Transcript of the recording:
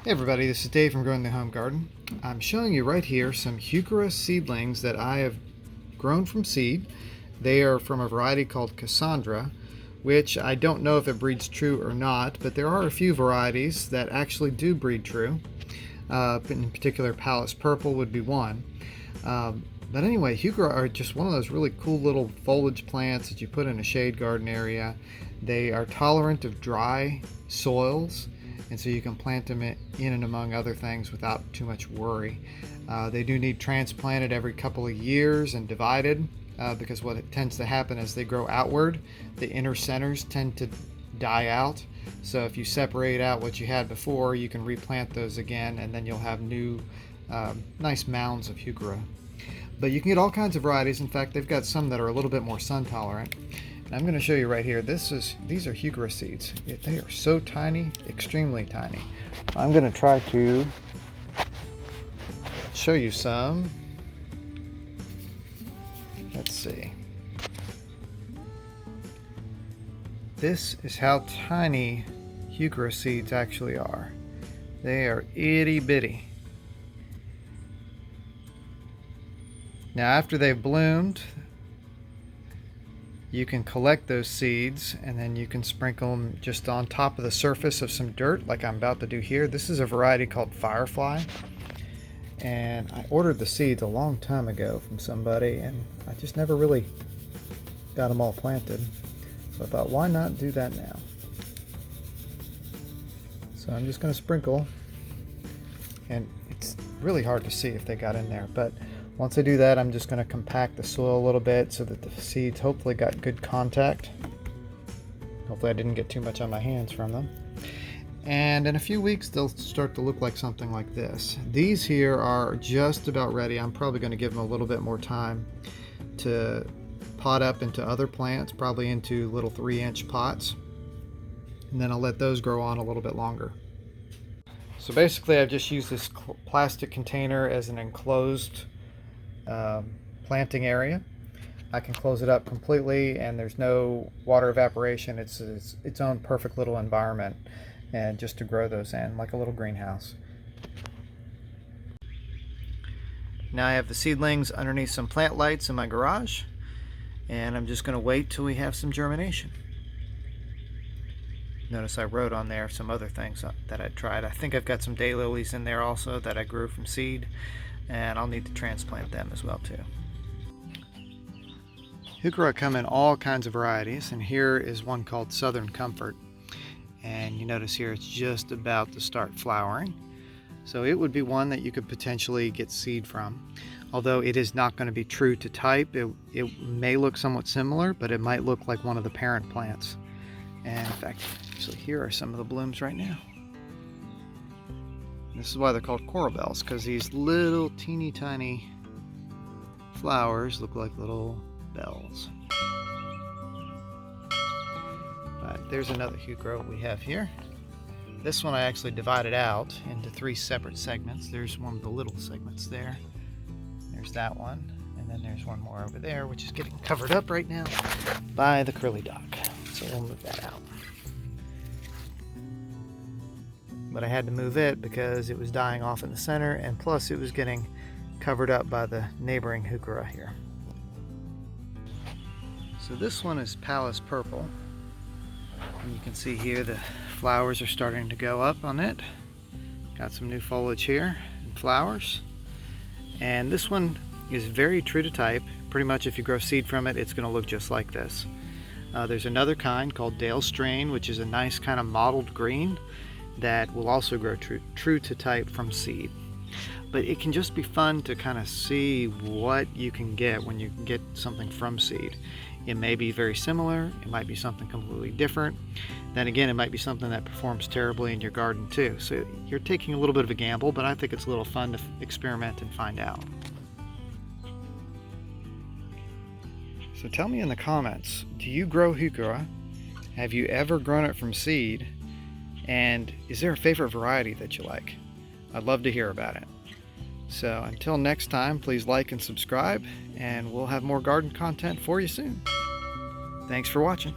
Hey everybody, this is Dave from Growing the Home Garden. I'm showing you right here some Heuchera seedlings that I have grown from seed. They are from a variety called Cassandra, which I don't know if it breeds true or not, but there are a few varieties that actually do breed true. In particular, Palace Purple would be one. But anyway, Heuchera are just one of those really cool little foliage plants that you put in a shade garden area. They are tolerant of dry soils, and so you can plant them in and among other things without too much worry. They do need transplanted every couple of years and divided, because what it tends to happen as they grow outward, the inner centers tend to die out. So if you separate out what you had before, you can replant those again, and then you'll have new nice mounds of Heuchera. But you can get all kinds of varieties. In fact, they've got some that are a little bit more sun tolerant. And I'm going to show you right here. These are Heuchera seeds. They are so tiny, extremely tiny. I'm going to try to show you some. Let's see. This is how tiny Heuchera seeds actually are. They are itty bitty. Now after they've bloomed, you can collect those seeds and then you can sprinkle them just on top of the surface of some dirt like I'm about to do here. This is a variety called Firefly, and I ordered the seeds a long time ago from somebody and I just never really got them all planted. So I thought, why not do that now? So I'm just going to sprinkle, and it's really hard to see if they got in there, but once I do that, I'm just going to compact the soil a little bit so that the seeds hopefully got good contact. Hopefully I didn't get too much on my hands from them. And in a few weeks, they'll start to look like something like this. These here are just about ready. I'm probably going to give them a little bit more time to pot up into other plants, probably into little 3-inch pots. And then I'll let those grow on a little bit longer. So basically, I've just used this plastic container as an enclosed planting area. I can close it up completely and there's no water evaporation. It's its own perfect little environment, and just to grow those in like a little greenhouse. Now I have the seedlings underneath some plant lights in my garage, and I'm just going to wait till we have some germination. Notice I wrote on there some other things that I tried. I think I've got some daylilies in there also that I grew from seed, and I'll need to transplant them as well too. Heuchera come in all kinds of varieties, and here is one called Southern Comfort. And you notice here it's just about to start flowering. So it would be one that you could potentially get seed from. Although it is not going to be true to type. It may look somewhat similar, but it might look like one of the parent plants. And in fact, so here are some of the blooms right now. This is why they're called coral bells, because these little teeny tiny flowers look like little bells. Alright, there's another Heuchera we have here. This one I actually divided out into 3 separate segments. There's one of the little segments there. There's that one. And then there's one more over there, which is getting covered up right now by the curly dock. So we'll move that out. But I had to move it because it was dying off in the center, and plus it was getting covered up by the neighboring Heuchera here. So this one is Palace Purple, and you can see here the flowers are starting to go up on it. Got some new foliage here and flowers. And this one is very true to type. Pretty much if you grow seed from it, it's going to look just like this. There's another kind called Dale Strain, which is a nice kind of mottled green that will also grow true to type from seed. But it can just be fun to kind of see what you can get when you get something from seed. It may be very similar, it might be something completely different. Then again, it might be something that performs terribly in your garden too. So you're taking a little bit of a gamble, but I think it's a little fun to experiment and find out. So tell me in the comments, do you grow Heuchera? Have you ever grown it from seed? And is there a favorite variety that you like? I'd love to hear about it. So until next time, please like and subscribe, and we'll have more garden content for you soon. Thanks for watching.